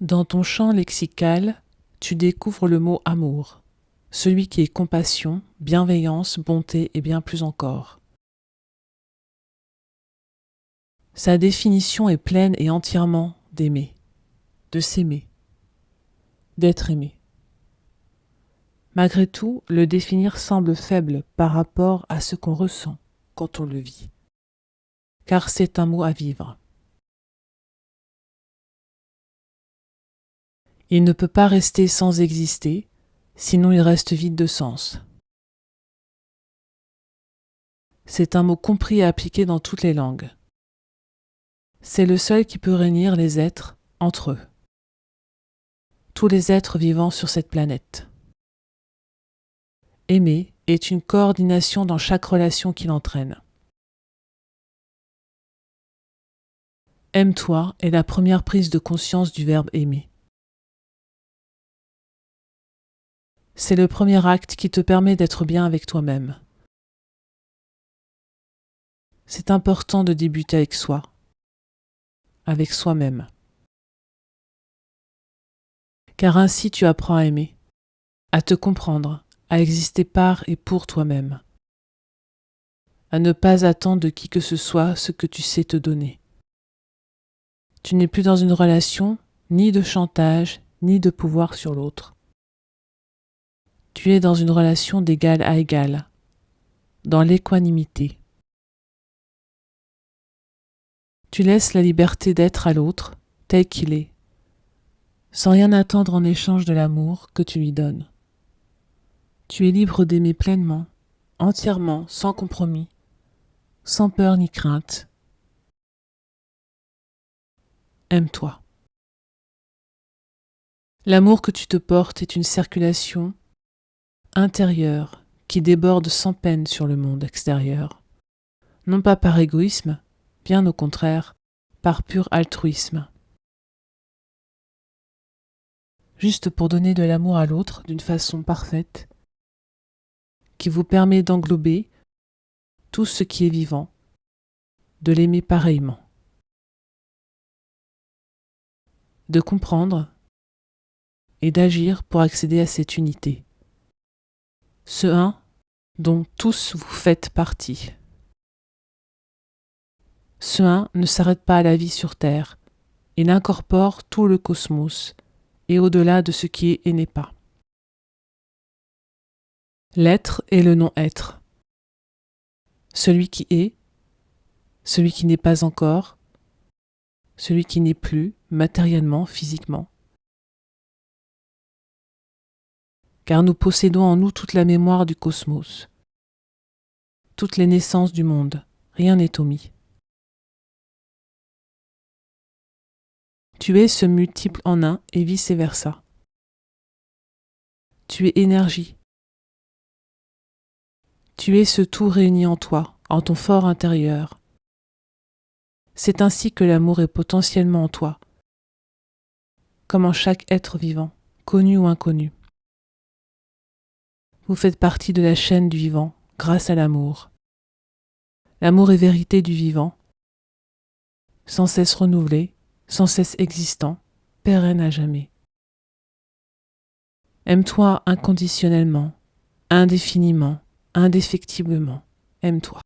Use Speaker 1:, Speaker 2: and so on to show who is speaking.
Speaker 1: Dans ton champ lexical, tu découvres le mot amour, celui qui est compassion, bienveillance, bonté et bien plus encore. Sa définition est pleine et entièrement d'aimer, de s'aimer, d'être aimé. Malgré tout, le définir semble faible par rapport à ce qu'on ressent quand on le vit, car c'est un mot à vivre. Il ne peut pas rester sans exister, sinon il reste vide de sens. C'est un mot compris et appliqué dans toutes les langues. C'est le seul qui peut réunir les êtres entre eux. Tous les êtres vivants sur cette planète. Aimer est une coordination dans chaque relation qu'il entraîne. Aime-toi est la première prise de conscience du verbe aimer. C'est le premier acte qui te permet d'être bien avec toi-même. C'est important de débuter avec soi, avec soi-même. Car ainsi tu apprends à aimer, à te comprendre, à exister par et pour toi-même, à ne pas attendre de qui que ce soit ce que tu sais te donner. Tu n'es plus dans une relation ni de chantage, ni de pouvoir sur l'autre. Tu es dans une relation d'égal à égal, dans l'équanimité. Tu laisses la liberté d'être à l'autre tel qu'il est, sans rien attendre en échange de l'amour que tu lui donnes. Tu es libre d'aimer pleinement, entièrement, sans compromis, sans peur ni crainte. Aime-toi. L'amour que tu te portes est une circulation intérieure qui déborde sans peine sur le monde extérieur, non pas par égoïsme, bien au contraire, par pur altruisme. Juste pour donner de l'amour à l'autre d'une façon parfaite, qui vous permet d'englober tout ce qui est vivant, de l'aimer pareillement, de comprendre et d'agir pour accéder à cette unité, ce un dont tous vous faites partie. Ce un ne s'arrête pas à la vie sur Terre, il incorpore tout le cosmos et au-delà de ce qui est et n'est pas. L'être et le non-être, celui qui est, celui qui n'est pas encore, celui qui n'est plus matériellement, physiquement. Car nous possédons en nous toute la mémoire du cosmos, toutes les naissances du monde, rien n'est omis. Tu es ce multiple en un et vice-versa. Tu es énergie. Tu es ce tout réuni en toi, en ton fort intérieur. C'est ainsi que l'amour est potentiellement en toi, comme en chaque être vivant, connu ou inconnu. Vous faites partie de la chaîne du vivant grâce à l'amour. L'amour est vérité du vivant, sans cesse renouvelé, sans cesse existant, pérenne à jamais. Aime-toi inconditionnellement, indéfiniment, indéfectiblement. Aime-toi.